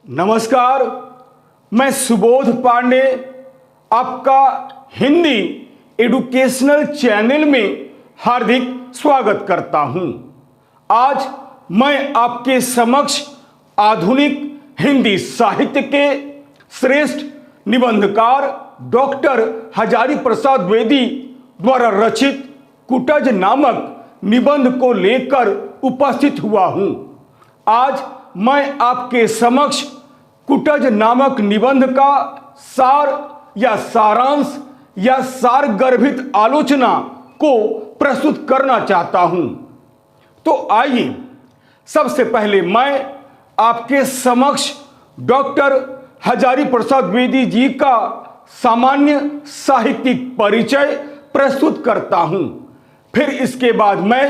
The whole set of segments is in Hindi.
नमस्कार, मैं सुबोध पांडे आपका हिंदी एडुकेशनल चैनल में हार्दिक स्वागत करता हूं। आज मैं आपके समक्ष आधुनिक हिंदी साहित्य के श्रेष्ठ निबंधकार डॉक्टर हजारी प्रसाद द्विवेदी द्वारा रचित कुटज नामक निबंध को लेकर उपस्थित हुआ हूं। आज मैं आपके समक्ष कुटज नामक निबंध का सार या सारांश या सारगर्भित आलोचना को प्रस्तुत करना चाहता हूं। तो आइए, सबसे पहले मैं आपके समक्ष डॉक्टर हजारी प्रसाद द्विवेदी जी का सामान्य साहित्यिक परिचय प्रस्तुत करता हूं। फिर इसके बाद मैं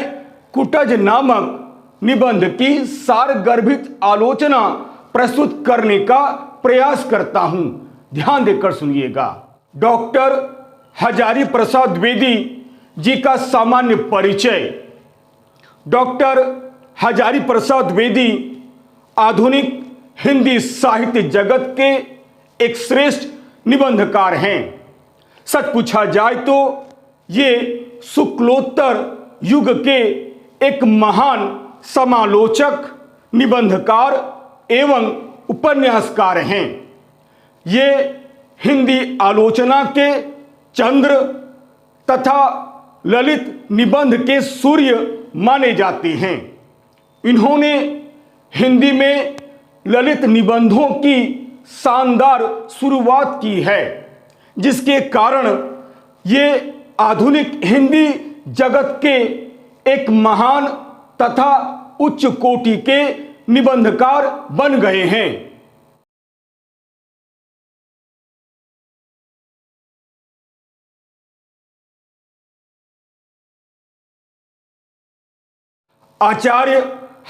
कुटज नामक निबंध की सारगर्भित आलोचना प्रस्तुत करने का प्रयास करता हूं। ध्यान देकर सुनिएगा। डॉक्टर हजारी प्रसाद द्विवेदी जी का सामान्य परिचय। डॉक्टर हजारी प्रसाद द्विवेदी आधुनिक हिंदी साहित्य जगत के एक श्रेष्ठ निबंधकार हैं। सच पूछा जाए तो ये शुक्लोत्तर युग के एक महान समालोचक, निबंधकार एवं उपन्यासकार हैं। ये हिंदी आलोचना के चंद्र तथा ललित निबंध के सूर्य माने जाते हैं। इन्होंने हिंदी में ललित निबंधों की शानदार शुरुआत की है, जिसके कारण ये आधुनिक हिंदी जगत के एक महान तथा उच्च कोटि के निबंधकार बन गए हैं। आचार्य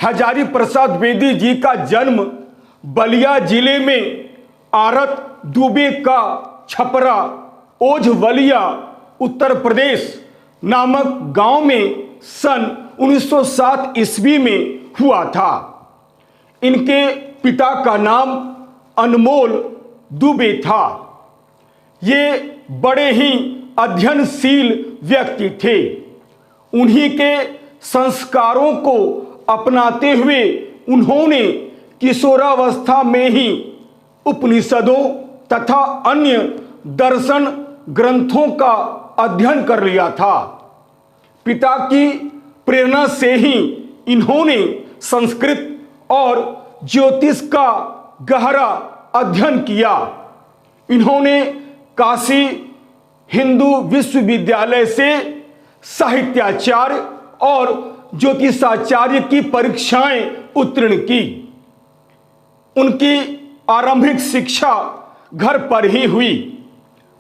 हजारी प्रसाद द्विवेदी जी का जन्म बलिया जिले में आरत दुबे का छपरा ओझवलिया उत्तर प्रदेश नामक गांव में सन 1907 ईस्वी में हुआ था। इनके पिता का नाम अनमोल दुबे था। ये बड़े ही अध्ययनशील व्यक्ति थे। उन्हीं के संस्कारों को अपनाते हुए उन्होंने किशोरावस्था में ही उपनिषदों तथा अन्य दर्शन ग्रंथों का अध्ययन कर लिया था। पिता की प्रेरणा से ही इन्होंने संस्कृत और ज्योतिष का गहरा अध्ययन किया। इन्होंने काशी हिंदू विश्वविद्यालय से साहित्याचार्य और ज्योतिषाचार्य की परीक्षाएं उत्तीर्ण की। उनकी आरंभिक शिक्षा घर पर ही हुई।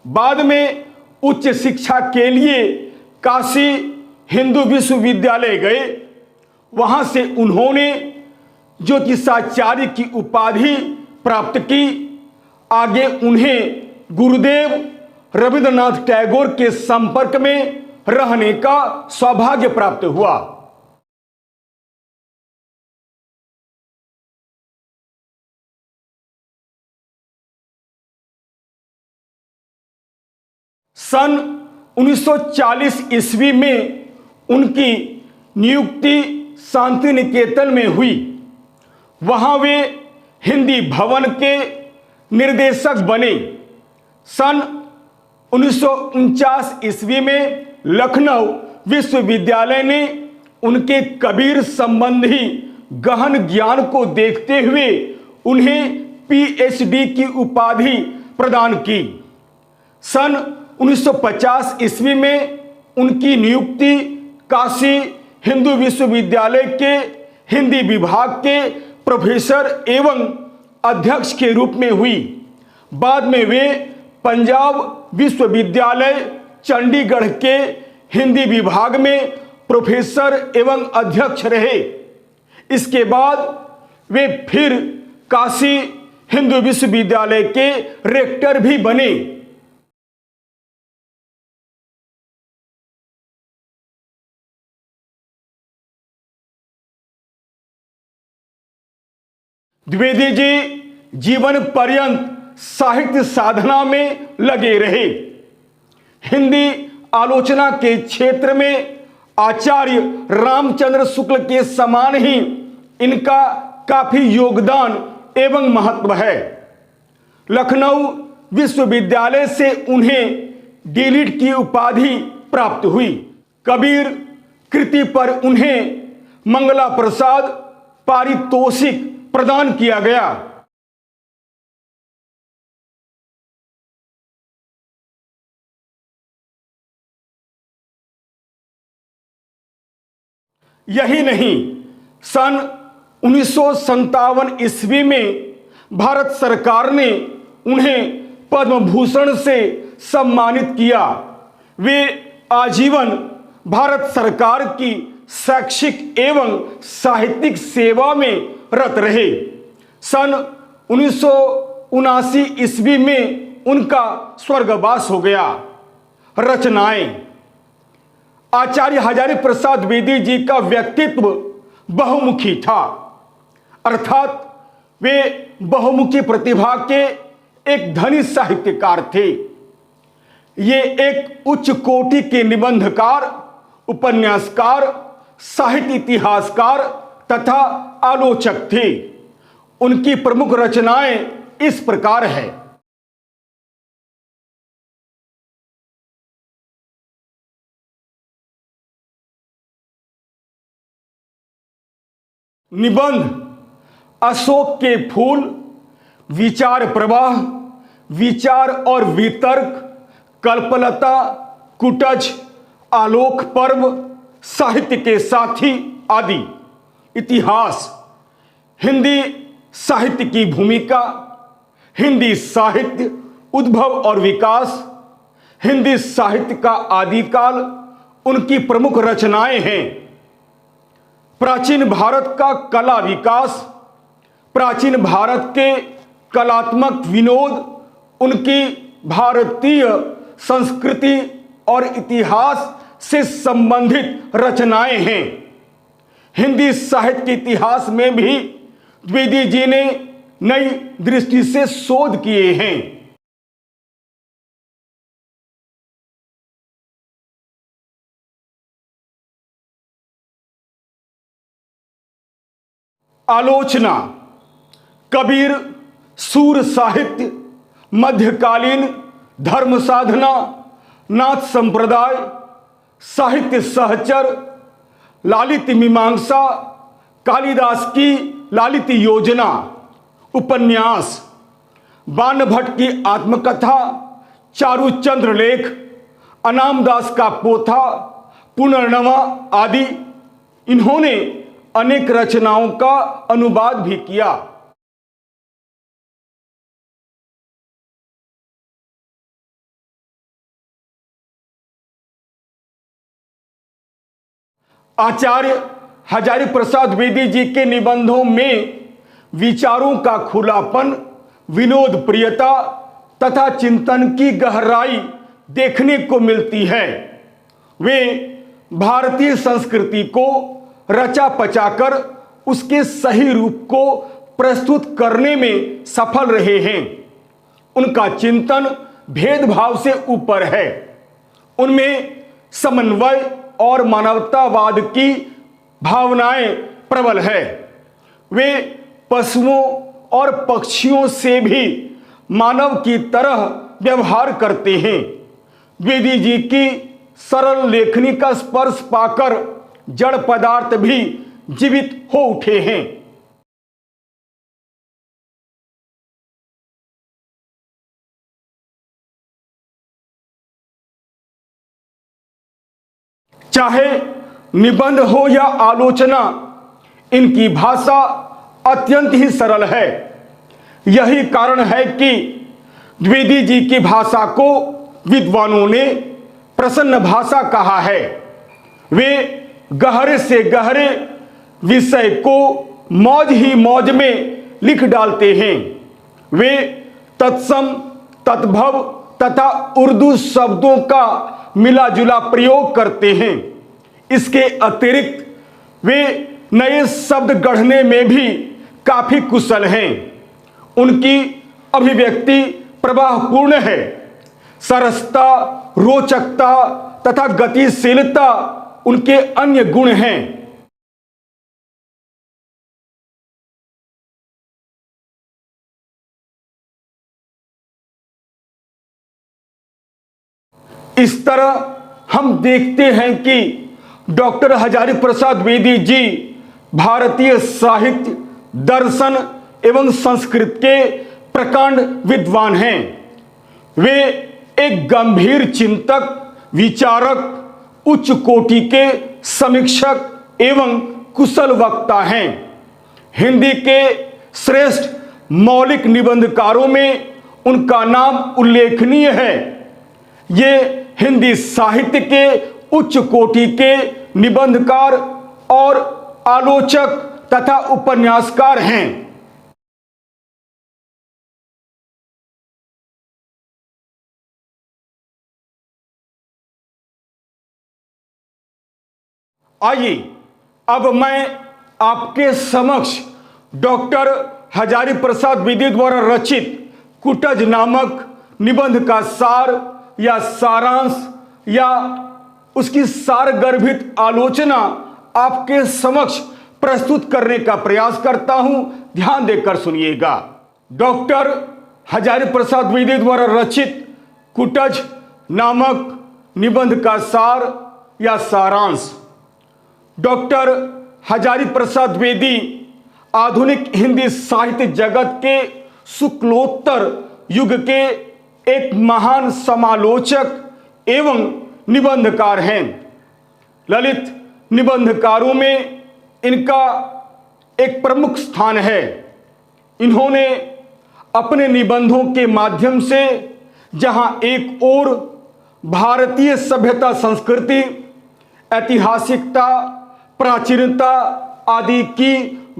बाद में उच्च शिक्षा के लिए काशी हिंदू विश्वविद्यालय गए। वहां से उन्होंने ज्योतिषाचार्य की उपाधि प्राप्त की। आगे उन्हें गुरुदेव रविंद्रनाथ टैगोर के संपर्क में रहने का सौभाग्य प्राप्त हुआ। सन 1940 ईस्वी में उनकी नियुक्ति शांति निकेतन में हुई। वहां वे हिंदी भवन के निर्देशक बने। सन 1949 ईस्वी में लखनऊ विश्वविद्यालय ने उनके कबीर संबंधी गहन ज्ञान को देखते हुए उन्हें पीएचडी की उपाधि प्रदान की। सन 1950 ईस्वी में उनकी नियुक्ति काशी हिंदू विश्वविद्यालय के हिंदी विभाग के प्रोफेसर एवं अध्यक्ष के रूप में हुई। बाद में वे पंजाब विश्वविद्यालय चंडीगढ़ के हिंदी विभाग में प्रोफेसर एवं अध्यक्ष रहे। इसके बाद वे फिर काशी हिंदू विश्वविद्यालय के रेक्टर भी बने। द्विवेदी जी जीवन पर्यंत साहित्य साधना में लगे रहे। हिंदी आलोचना के क्षेत्र में आचार्य रामचंद्र शुक्ल के समान ही इनका काफी योगदान एवं महत्व है। लखनऊ विश्वविद्यालय से उन्हें डीलिट की उपाधि प्राप्त हुई। कबीर कृति पर उन्हें मंगला प्रसाद पारितोषिक प्रदान किया गया। यही नहीं, सन 1957 ईस्वी में भारत सरकार ने उन्हें पद्म भूषण से सम्मानित किया। वे आजीवन भारत सरकार की शैक्षिक एवं साहित्यिक सेवा में रत रहे। सन 1979 ईस्वी में उनका स्वर्गवास हो गया। रचनाएं। आचार्य हजारी प्रसाद द्विवेदी जी का व्यक्तित्व बहुमुखी था, अर्थात वे बहुमुखी प्रतिभा के एक धनी साहित्यकार थे। ये एक उच्च कोटि के निबंधकार, उपन्यासकार, साहित्य इतिहासकार तथा आलोचक थे। उनकी प्रमुख रचनाएं इस प्रकार है। निबंध अशोक के फूल, विचार प्रवाह, विचार और वितर्क, कल्पलता, कुटज, आलोक पर्व, साहित्य के साथी आदि। इतिहास, हिंदी साहित्य की भूमिका, हिंदी साहित्य उद्भव और विकास, हिंदी साहित्य का आदिकाल उनकी प्रमुख रचनाएं हैं। प्राचीन भारत का कला विकास, प्राचीन भारत के कलात्मक विनोद उनकी भारतीय संस्कृति और इतिहास से संबंधित रचनाएं हैं। हिंदी साहित्य के इतिहास में भी द्विवेदी जी ने नई दृष्टि से शोध किए हैं। आलोचना। कबीर सूर साहित्य, मध्यकालीन धर्म साधना, नाथ संप्रदाय, साहित्य सहचर, लालित मीमांसा, कालिदास की लालित योजना, उपन्यास, बाणभट्ट की आत्मकथा, चारुचंद्र लेख, अनामदास का पोथा, पुनर्नवा आदि। इन्होंने अनेक रचनाओं का अनुवाद भी किया। आचार्य हजारी प्रसाद द्विवेदी जी के निबंधों में विचारों का खुलापन, विनोद प्रियता तथा चिंतन की गहराई देखने को मिलती है। वे भारतीय संस्कृति को रचा पचाकर उसके सही रूप को प्रस्तुत करने में सफल रहे हैं। उनका चिंतन भेदभाव से ऊपर है। उनमें समन्वय और मानवतावाद की भावनाएं प्रबल है। वे पशुओं और पक्षियों से भी मानव की तरह व्यवहार करते हैं। द्विवेदी जी की सरल लेखनी का स्पर्श पाकर जड़ पदार्थ भी जीवित हो उठे हैं। चाहे निबंध हो या आलोचना, इनकी भाषा अत्यंत ही सरल है। यही कारण है कि द्विवेदी जी की भाषा को विद्वानों ने प्रसन्न भाषा कहा है। वे गहरे से गहरे विषय को मौज ही मौज में लिख डालते हैं। वे तत्सम, तद्भव तथा उर्दू शब्दों का मिला जुला प्रयोग करते हैं। इसके अतिरिक्त वे नए शब्द गढ़ने में भी काफी कुशल हैं। उनकी अभिव्यक्ति प्रवाहपूर्ण है। सरसता, रोचकता तथा गतिशीलता उनके अन्य गुण हैं। इस तरह हम देखते हैं कि डॉक्टर हजारी प्रसाद द्विवेदी जी भारतीय साहित्य, दर्शन एवं संस्कृत के प्रकांड विद्वान हैं। वे एक गंभीर चिंतक, विचारक, उच्च कोटि के समीक्षक एवं कुशल वक्ता हैं। हिंदी के श्रेष्ठ मौलिक निबंधकारों में उनका नाम उल्लेखनीय है। ये हिंदी साहित्य के उच्च कोटि के निबंधकार और आलोचक तथा उपन्यासकार हैं। आइए अब मैं आपके समक्ष डॉक्टर हजारी प्रसाद द्विवेदी द्वारा रचित कुटज नामक निबंध का सार या सारांश या उसकी सारगर्भित आलोचना आपके समक्ष प्रस्तुत करने का प्रयास करता हूं। ध्यान देकर सुनिएगा। डॉक्टर हजारी प्रसाद द्विवेदी द्वारा रचित कुटज नामक निबंध का सार या सारांश। डॉक्टर हजारी प्रसाद द्विवेदी आधुनिक हिंदी साहित्य जगत के शुक्लोत्तर युग के एक महान समालोचक एवं निबंधकार हैं। ललित निबंधकारों में इनका एक प्रमुख स्थान है। इन्होंने अपने निबंधों के माध्यम से जहां एक ओर भारतीय सभ्यता, संस्कृति, ऐतिहासिकता, प्राचीनता आदि की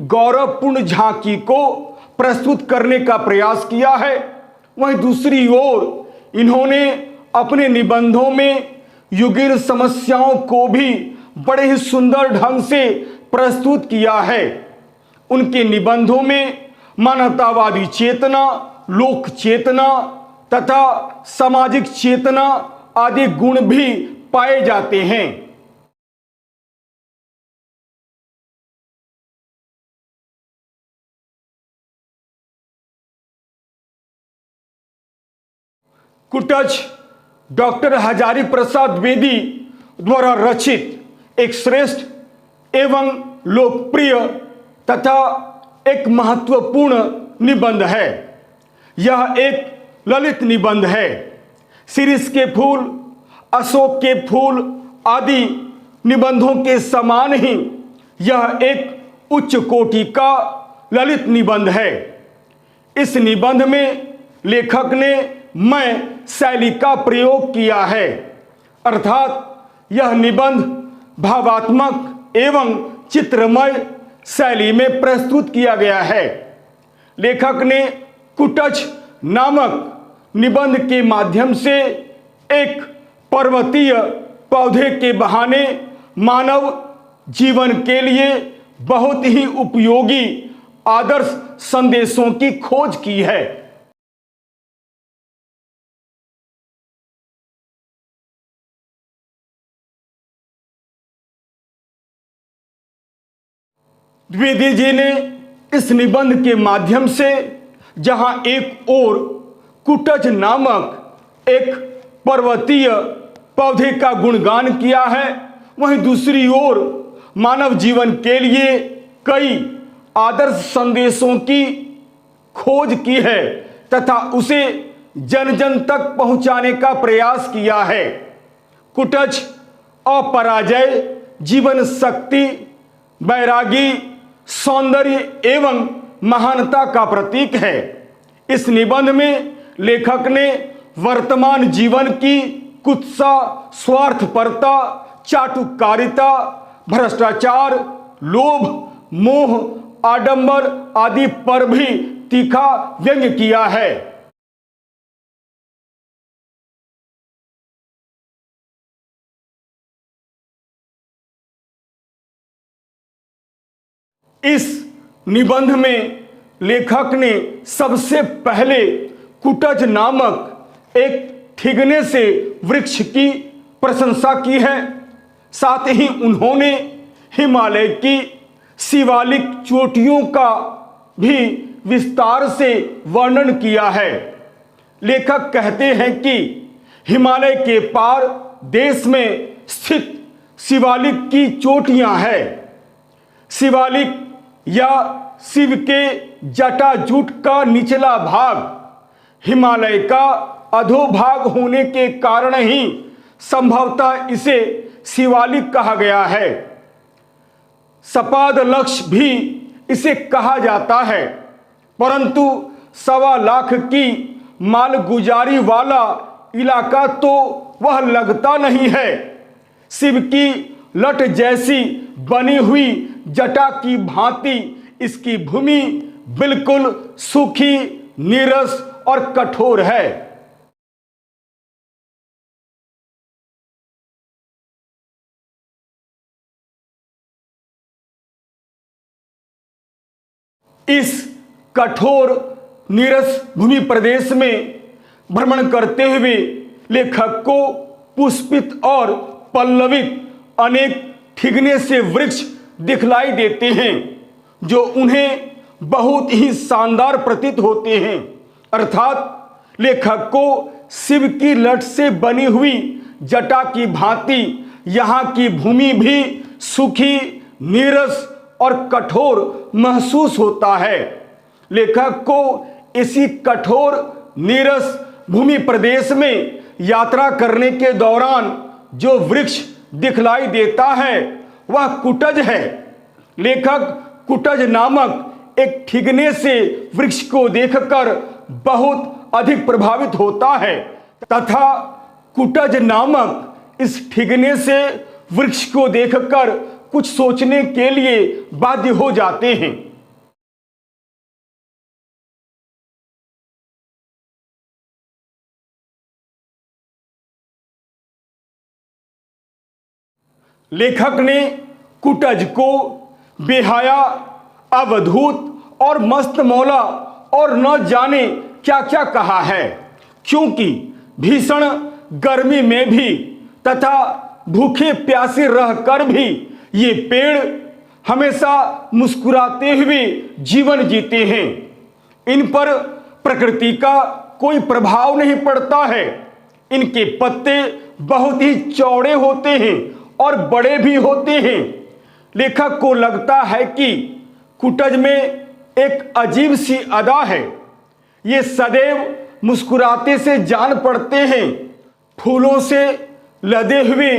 गौरवपूर्ण झांकी को प्रस्तुत करने का प्रयास किया है, वहीं दूसरी ओर इन्होंने अपने निबंधों में युगीन समस्याओं को भी बड़े ही सुंदर ढंग से प्रस्तुत किया है। उनके निबंधों में मानवतावादी चेतना, लोक चेतना तथा सामाजिक चेतना आदि गुण भी पाए जाते हैं। कुटज डॉक्टर हजारी प्रसाद द्विवेदी द्वारा रचित एक श्रेष्ठ एवं लोकप्रिय तथा एक महत्वपूर्ण निबंध है। यह एक ललित निबंध है। शिरीष के फूल, अशोक के फूल आदि निबंधों के समान ही यह एक उच्च कोटि का ललित निबंध है। इस निबंध में लेखक ने मैं शैली का प्रयोग किया है, अर्थात यह निबंध भावात्मक एवं चित्रमय शैली में प्रस्तुत किया गया है। लेखक ने कुटज नामक निबंध के माध्यम से एक पर्वतीय पौधे के बहाने मानव जीवन के लिए बहुत ही उपयोगी आदर्श संदेशों की खोज की है। द्विवेदी जी ने इस निबंध के माध्यम से जहां एक ओर कुटज नामक एक पर्वतीय पौधे का गुणगान किया है, वहीं दूसरी ओर मानव जीवन के लिए कई आदर्श संदेशों की खोज की है तथा उसे जन जन तक पहुंचाने का प्रयास किया है। कुटज अपराजय, जीवन शक्ति, वैरागी, सौंदर्य एवं महानता का प्रतीक है। इस निबंध में लेखक ने वर्तमान जीवन की कुत्सा, स्वार्थपरता, चाटुकारिता, भ्रष्टाचार, लोभ, मोह, आडंबर आदि पर भी तीखा व्यंग्य किया है। इस निबंध में लेखक ने सबसे पहले कुटज नामक एक ठिगने से वृक्ष की प्रशंसा की है। साथ ही उन्होंने हिमालय की शिवालिक चोटियों का भी विस्तार से वर्णन किया है। लेखक कहते हैं कि हिमालय के पार देश में स्थित शिवालिक की चोटियां हैं। शिवालिक या शिव के जटाजूट का निचला भाग हिमालय का अधोभाग होने के कारण ही संभवतः इसे शिवालिक कहा गया है। सपाद लक्ष्य भी इसे कहा जाता है, परंतु 1.25 लाख की मालगुजारी वाला इलाका तो वह लगता नहीं है। शिव की लट जैसी बनी हुई जटा की भांति इसकी भूमि बिल्कुल सूखी, नीरस और कठोर है। इस कठोर नीरस भूमि प्रदेश में भ्रमण करते हुए लेखक को पुष्पित और पल्लवित अनेक ठिगने से वृक्ष दिखलाई देते हैं, जो उन्हें बहुत ही शानदार प्रतीत होते हैं। अर्थात लेखक को शिव की लट से बनी हुई जटा की भांति यहाँ की भूमि भी सूखी, नीरस और कठोर महसूस होता है। लेखक को इसी कठोर नीरस भूमि प्रदेश में यात्रा करने के दौरान जो वृक्ष दिखलाई देता है वह कुटज है। लेखक कुटज नामक एक ठिगने से वृक्ष को देखकर बहुत अधिक प्रभावित होता है तथा कुटज नामक इस ठिगने से वृक्ष को देखकर कुछ सोचने के लिए बाध्य हो जाते हैं। लेखक ने कुटज को बेहया, अवधूत और मस्त मौला और न जाने क्या क्या कहा है, क्योंकि भीषण गर्मी में भी तथा भूखे प्यासे रहकर भी ये पेड़ हमेशा मुस्कुराते हुए जीवन जीते हैं। इन पर प्रकृति का कोई प्रभाव नहीं पड़ता है। इनके पत्ते बहुत ही चौड़े होते हैं और बड़े भी होते हैं। लेखक को लगता है कि कुटज में एक अजीब सी अदा है। ये सदैव मुस्कुराते से जान पड़ते हैं। फूलों से लदे हुए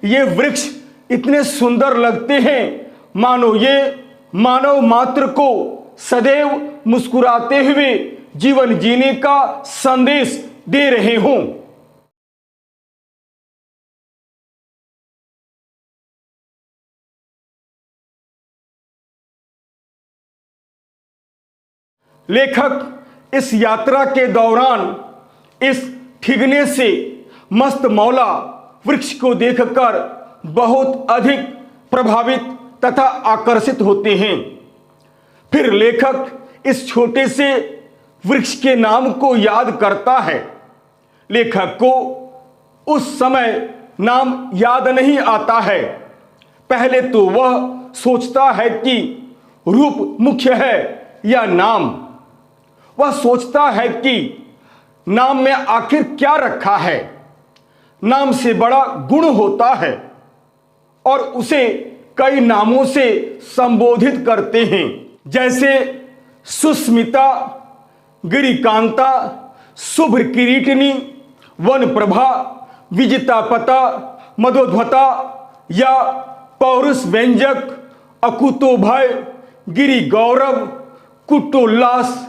ये वृक्ष इतने सुंदर लगते हैं मानो ये मानव मात्र को सदैव मुस्कुराते हुए जीवन जीने का संदेश दे रहे हों। लेखक इस यात्रा के दौरान इस ठिगने से मस्त मौला वृक्ष को देखकर बहुत अधिक प्रभावित तथा आकर्षित होते हैं। फिर लेखक इस छोटे से वृक्ष के नाम को याद करता है। लेखक को उस समय नाम याद नहीं आता है। पहले तो वह सोचता है कि रूप मुख्य है या नाम। वह सोचता है कि नाम में आखिर क्या रखा है। नाम से बड़ा गुण होता है और उसे कई नामों से संबोधित करते हैं, जैसे सुस्मिता, गिरिकांता, शुभ्र किरीटिनी, वन प्रभा, विजितापता, मदोध्वता या पौरुष व्यंजक, अकुतो भय, गिरि गौरव, कुटोल्लास,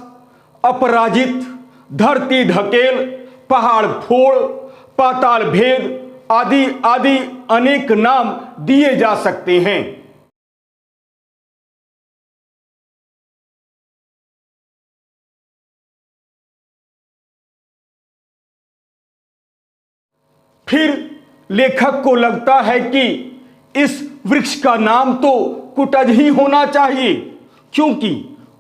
अपराजित, धरती ढकेल, पहाड़ फोड़, पाताल भेद आदि आदि अनेक नाम दिए जा सकते हैं। फिर लेखक को लगता है कि इस वृक्ष का नाम तो कुटज ही होना चाहिए, क्योंकि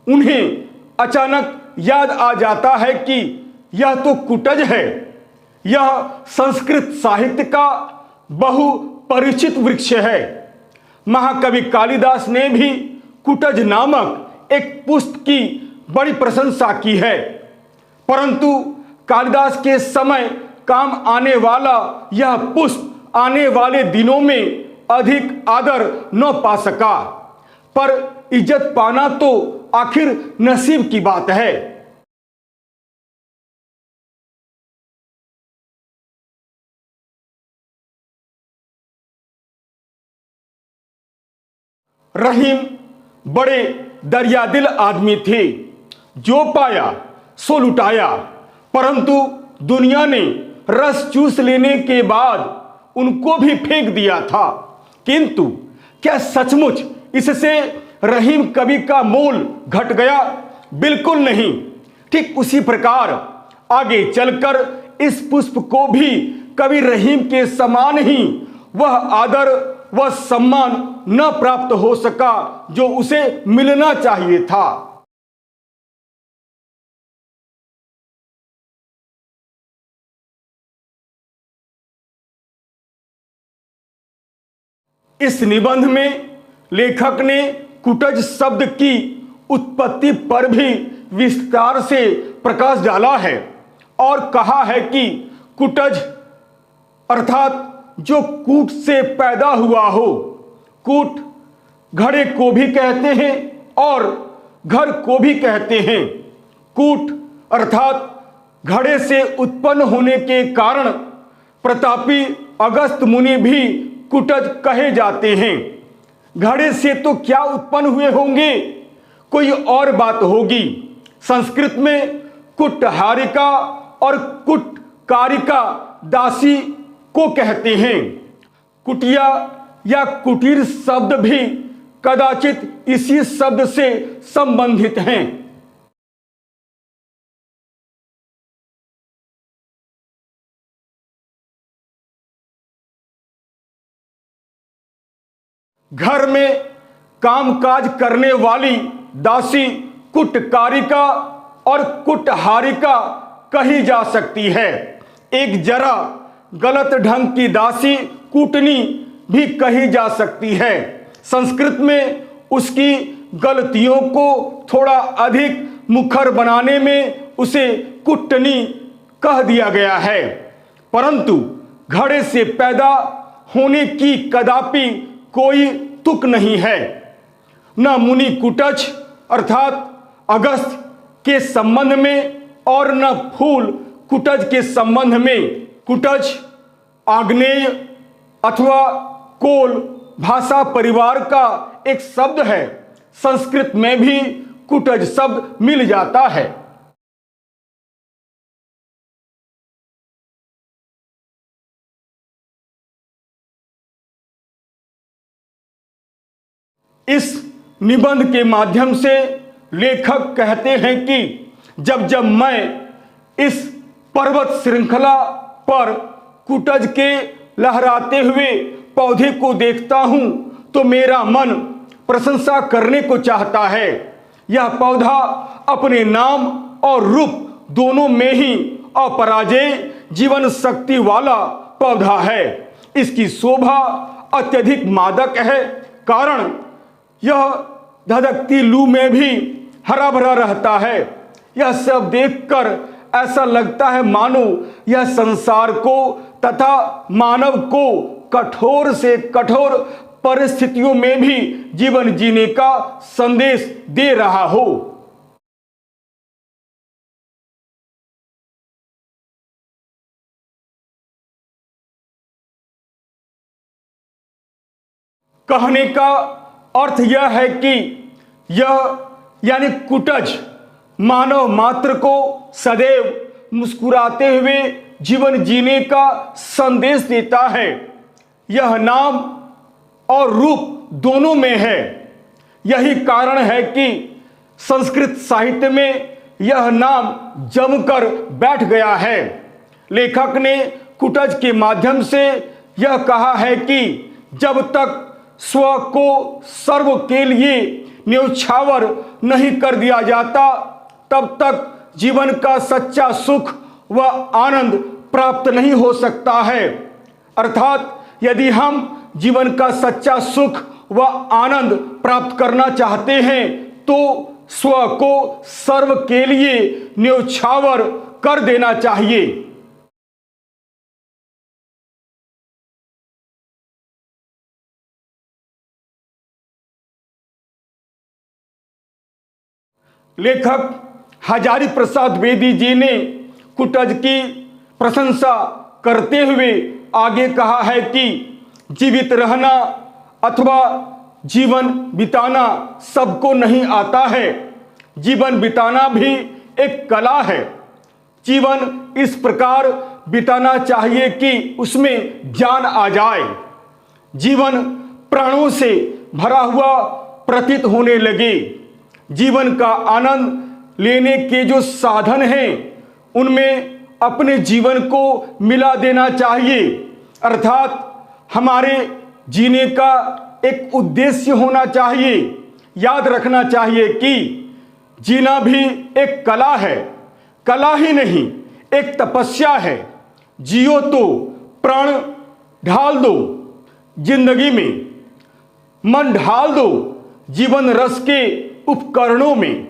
उन्हें अचानक याद आ जाता है कि यह तो कुटज है। यह संस्कृत साहित्य का बहुपरिचित वृक्ष है। महाकवि कालिदास ने भी कुटज नामक एक पुष्प की बड़ी प्रशंसा की है, परंतु कालिदास के समय काम आने वाला यह पुष्प आने वाले दिनों में अधिक आदर न पा सका। पर इज्जत पाना तो आखिर नसीब की बात है। रहीम बड़े दरियादिल आदमी थे। जो पाया सो लुटाया, परंतु दुनिया ने रस चूस लेने के बाद उनको भी फेंक दिया था। किंतु क्या सचमुच इससे रहीम कवि का मोल घट गया? बिल्कुल नहीं। ठीक उसी प्रकार आगे चलकर इस पुष्प को भी कवि रहीम के समान ही वह आदर व सम्मान न प्राप्त हो सका जो उसे मिलना चाहिए था। इस निबंध में लेखक ने कुटज शब्द की उत्पत्ति पर भी विस्तार से प्रकाश डाला है और कहा है कि कुटज अर्थात जो कूट से पैदा हुआ हो। कूट घड़े को भी कहते हैं और घर को भी कहते हैं। कूट अर्थात घड़े से उत्पन्न होने के कारण प्रतापी अगस्त मुनि भी कुटज कहे जाते हैं। घड़े से तो क्या उत्पन्न हुए होंगे, कोई और बात होगी। संस्कृत में कुटहारिका और कुटकारिका दासी को कहते हैं। कुटिया या कुटीर शब्द भी कदाचित इसी शब्द से संबंधित हैं। घर में कामकाज करने वाली दासी कुटकारिका और कुटहारिका कही जा सकती है। एक जरा गलत ढंग की दासी कूटनी भी कही जा सकती है। संस्कृत में उसकी गलतियों को थोड़ा अधिक मुखर बनाने में उसे कुटनी कह दिया गया है, परंतु घड़े से पैदा होने की कदापि कोई तुक नहीं है। न मुनि कुटज अर्थात अगस्त के संबंध में और न फूल कुटज के संबंध में। कुटज आग्नेय अथवा कोल भाषा परिवार का एक शब्द है। संस्कृत में भी कुटज शब्द मिल जाता है। इस निबंध के माध्यम से लेखक कहते हैं कि जब जब मैं इस पर्वत श्रृंखला पर कुटज के लहराते हुए पौधे को देखता हूं तो मेरा मन प्रशंसा करने को चाहता है। यह पौधा अपने नाम और रूप दोनों में ही अपराजेय जीवन शक्ति वाला पौधा है। इसकी शोभा अत्यधिक मादक है, कारण यह धधकती लू में भी हरा भरा रहता है। यह सब देखकर ऐसा लगता है मानो यह संसार को तथा मानव को कठोर से कठोर परिस्थितियों में भी जीवन जीने का संदेश दे रहा हो। कहने का अर्थ यह है कि यह यानी कुटज मानव मात्र को सदैव मुस्कुराते हुए जीवन जीने का संदेश देता है। यह नाम और रूप दोनों में है। यही कारण है कि संस्कृत साहित्य में यह नाम जमकर बैठ गया है। लेखक ने कुटज के माध्यम से यह कहा है कि जब तक स्व को सर्व के लिए न्यौछावर नहीं कर दिया जाता, तब तक जीवन का सच्चा सुख व आनंद प्राप्त नहीं हो सकता है। अर्थात यदि हम जीवन का सच्चा सुख व आनंद प्राप्त करना चाहते हैं तो स्व को सर्व के लिए न्यौछावर कर देना चाहिए। लेखक हजारी प्रसाद बेदी जी ने कुटज की प्रशंसा करते हुए आगे कहा है कि जीवित रहना अथवा जीवन बिताना सबको नहीं आता है। जीवन बिताना भी एक कला है। जीवन इस प्रकार बिताना चाहिए कि उसमें जान आ जाए। जीवन प्राणों से भरा हुआ प्रतीत होने लगे। जीवन का आनंद लेने के जो साधन हैं उनमें अपने जीवन को मिला देना चाहिए। अर्थात हमारे जीने का एक उद्देश्य होना चाहिए। याद रखना चाहिए कि जीना भी एक कला है। कला ही नहीं, एक तपस्या है। जियो तो प्राण ढाल दो जिंदगी में, मन ढाल दो जीवन रस के उपकरणों में।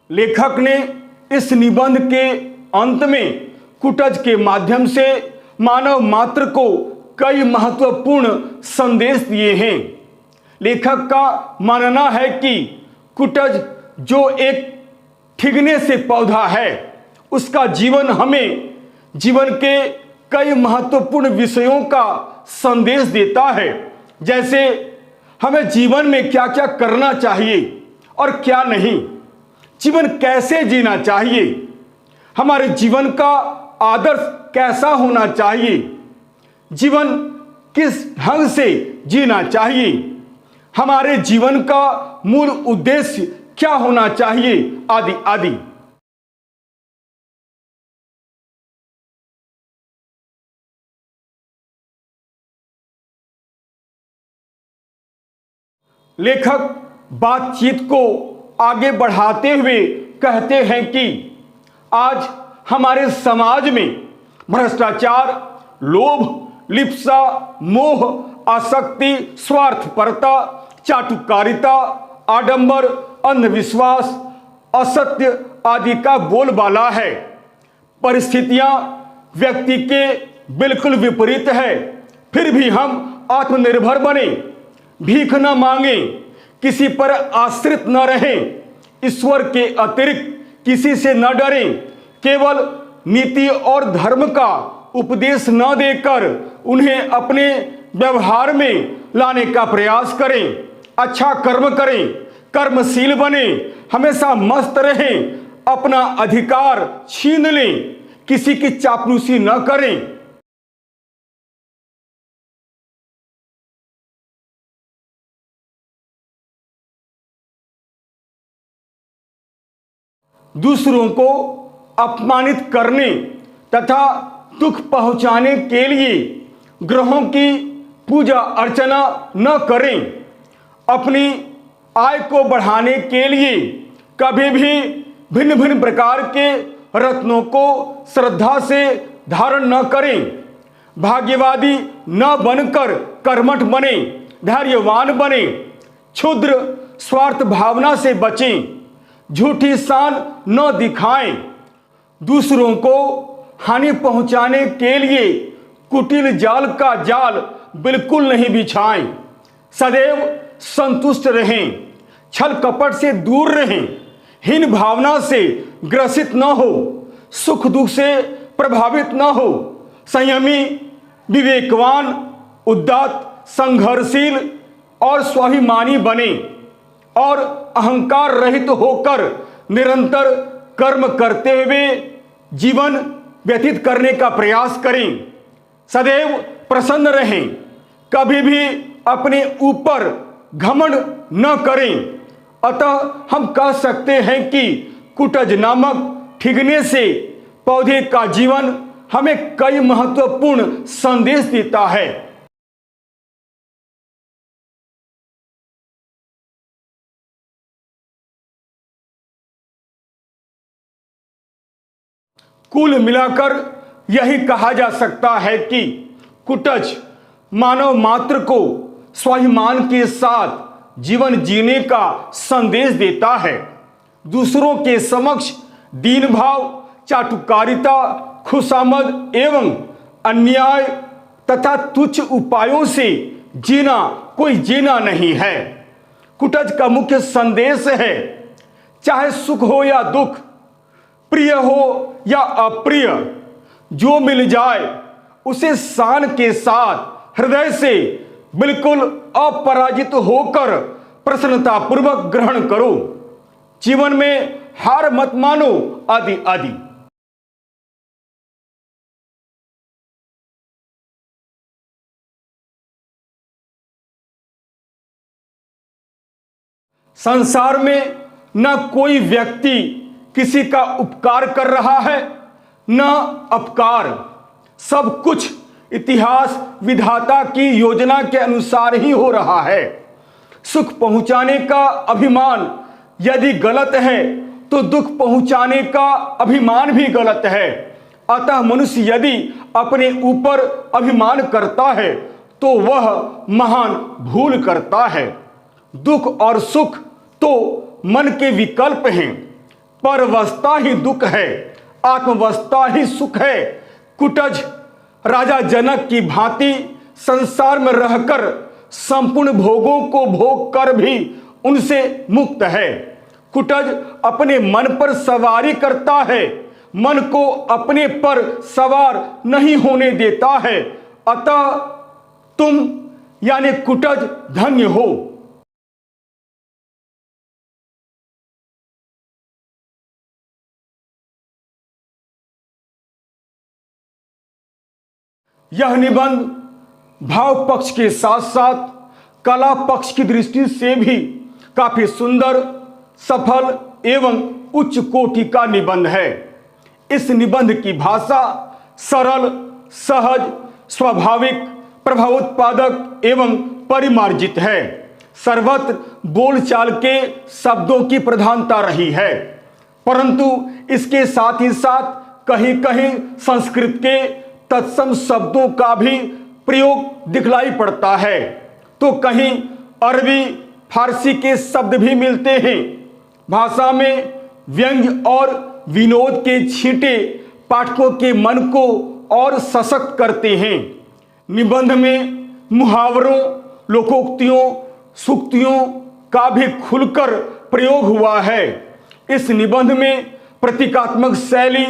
लेखक ने इस निबंध के अंत में कुटज के माध्यम से मानव मात्र को कई महत्वपूर्ण संदेश दिए हैं। लेखक का मानना है कि कुटज जो एक ठिगने से पौधा है, उसका जीवन हमें जीवन के कई महत्वपूर्ण विषयों का संदेश देता है। जैसे हमें जीवन में क्या क्या करना चाहिए और क्या नहीं, जीवन कैसे जीना चाहिए, हमारे जीवन का आदर्श कैसा होना चाहिए, जीवन किस ढंग से जीना चाहिए, हमारे जीवन का मूल उद्देश्य क्या होना चाहिए, आदि आदि। लेखक बातचीत को आगे बढ़ाते हुए कहते हैं कि आज हमारे समाज में भ्रष्टाचार, लोभ, लिप्सा, मोह, आसक्ति, स्वार्थपरता, चाटुकारिता, आडंबर, अंधविश्वास, असत्य आदि का बोलबाला है। परिस्थितियां व्यक्ति के बिल्कुल विपरीत है, फिर भी हम आत्मनिर्भर बने, भीख न मांगे, किसी पर आश्रित न रहें, ईश्वर के अतिरिक्त किसी से न डरें, केवल नीति और धर्म का उपदेश न देकर उन्हें अपने व्यवहार में लाने का प्रयास करें, अच्छा कर्म करें, कर्मशील बने, हमेशा मस्त रहें, अपना अधिकार छीन लें, किसी की चापलूसी न करें। दूसरों को अपमानित करने तथा दुख पहुंचाने के लिए ग्रहों की पूजा अर्चना न करें। अपनी आय को बढ़ाने के लिए कभी भी भिन्न भिन्न प्रकार के रत्नों को श्रद्धा से धारण न करें। भाग्यवादी न बनकर कर्मठ बने, धैर्यवान बने, क्षुद्र स्वार्थ भावना से बचें, झूठी शान न दिखाएं, दूसरों को हानि पहुंचाने के लिए कुटिल जाल का जाल बिल्कुल नहीं बिछाएं, सदैव संतुष्ट रहें, छल कपट से दूर रहें, हीन भावना से ग्रसित न हो, सुख दुख से प्रभावित न हो, संयमी, विवेकवान, उदात्त, संघर्षशील और स्वाभिमानी बने और अहंकार रहित होकर निरंतर कर्म करते हुए जीवन व्यतीत करने का प्रयास करें। सदैव प्रसन्न रहें, कभी भी अपने ऊपर घमंड न करें। अतः हम कह सकते हैं कि कुटज नामक ठिगने से पौधे का जीवन हमें कई महत्वपूर्ण संदेश देता है। कुल मिलाकर यही कहा जा सकता है कि कुटज मानव मात्र को स्वाभिमान के साथ जीवन जीने का संदेश देता है। दूसरों के समक्ष दीन भाव, चाटुकारिता, खुशामद एवं अन्याय तथा तुच्छ उपायों से जीना कोई जीना नहीं है। कुटज का मुख्य संदेश है, चाहे सुख हो या दुख, प्रिय हो या अप्रिय, जो मिल जाए उसे शान के साथ हृदय से बिल्कुल अपराजित होकर प्रसन्नतापूर्वक ग्रहण करो। जीवन में हार मत मानो, आदि आदि। संसार में न कोई व्यक्ति किसी का उपकार कर रहा है न अपकार। सब कुछ इतिहास विधाता की योजना के अनुसार ही हो रहा है। सुख पहुंचाने का अभिमान यदि गलत है तो दुख पहुंचाने का अभिमान भी गलत है। अतः मनुष्य यदि अपने ऊपर अभिमान करता है तो वह महान भूल करता है। दुख और सुख तो मन के विकल्प हैं, परवस्था ही दुख है, आत्मवस्था ही सुख है। कुटज राजा जनक की भांति संसार में रहकर संपूर्ण भोगों को भोग कर भी उनसे मुक्त है। कुटज अपने मन पर सवारी करता है, मन को अपने पर सवार नहीं होने देता है। अतः तुम यानी कुटज धन्य हो। यह निबंध भाव पक्ष के साथ साथ कला पक्ष की दृष्टि से भी काफी सुंदर, सफल एवं उच्च कोटि का निबंध है। इस निबंध की भाषा सरल, सहज, स्वाभाविक, प्रभावोत्पादक एवं परिमार्जित है। सर्वत्र बोलचाल के शब्दों की प्रधानता रही है, परंतु इसके साथ ही साथ कहीं कहीं संस्कृत के तत्सम शब्दों का भी प्रयोग दिखलाई पड़ता है, तो कहीं अरबी, फारसी के शब्द भी मिलते हैं। भाषा में व्यंग्य और विनोद के छींटे पाठकों के मन को और सशक्त करते हैं। निबंध में मुहावरों, लोकोक्तियों, सूक्तियों का भी खुलकर प्रयोग हुआ है। इस निबंध में प्रतीकात्मक शैली,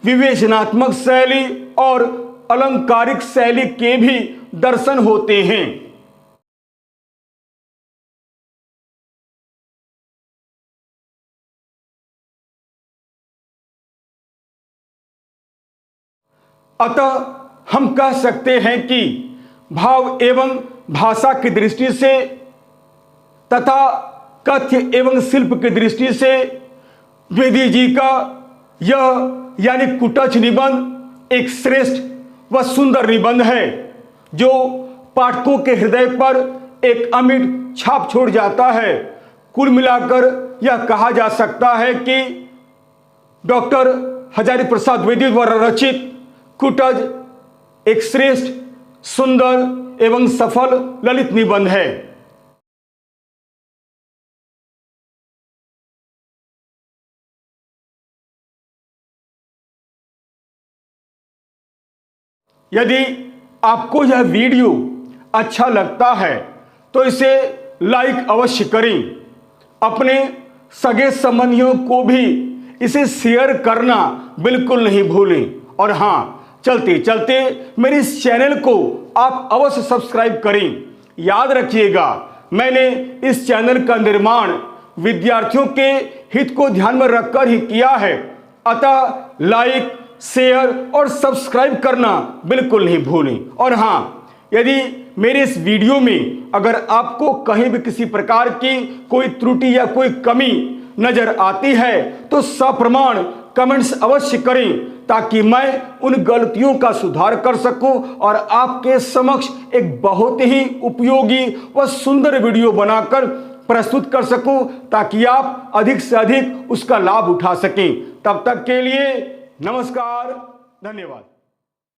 विवेचनात्मक शैली और अलंकारिक शैली के भी दर्शन होते हैं। अतः हम कह सकते हैं कि भाव एवं भाषा की दृष्टि से तथा कथ्य एवं शिल्प की दृष्टि से द्विवेदी जी का यह यानी कुटज निबंध एक श्रेष्ठ व सुंदर निबंध है, जो पाठकों के हृदय पर एक अमिट छाप छोड़ जाता है। कुल मिलाकर यह कहा जा सकता है कि डॉक्टर हजारी प्रसाद द्विवेदी द्वारा रचित कुटज एक श्रेष्ठ, सुंदर एवं सफल ललित निबंध है। यदि आपको यह वीडियो अच्छा लगता है तो इसे लाइक अवश्य करें। अपने सगे संबंधियों को भी इसे शेयर करना बिल्कुल नहीं भूलें। और हाँ, चलते चलते मेरे इस चैनल को आप अवश्य सब्सक्राइब करें। याद रखिएगा, मैंने इस चैनल का निर्माण विद्यार्थियों के हित को ध्यान में रखकर ही किया है। अतः लाइक, शेयर और सब्सक्राइब करना बिल्कुल नहीं भूलें। और हाँ, यदि मेरे इस वीडियो में अगर आपको कहीं भी किसी प्रकार की कोई त्रुटि या कोई कमी नजर आती है तो सप्रमाण कमेंट्स अवश्य करें, ताकि मैं उन गलतियों का सुधार कर सकूं और आपके समक्ष एक बहुत ही उपयोगी व सुंदर वीडियो बनाकर प्रस्तुत कर सकूं, ताकि आप अधिक से अधिक उसका लाभ उठा सकें। तब तक के लिए नमस्कार, धन्यवाद।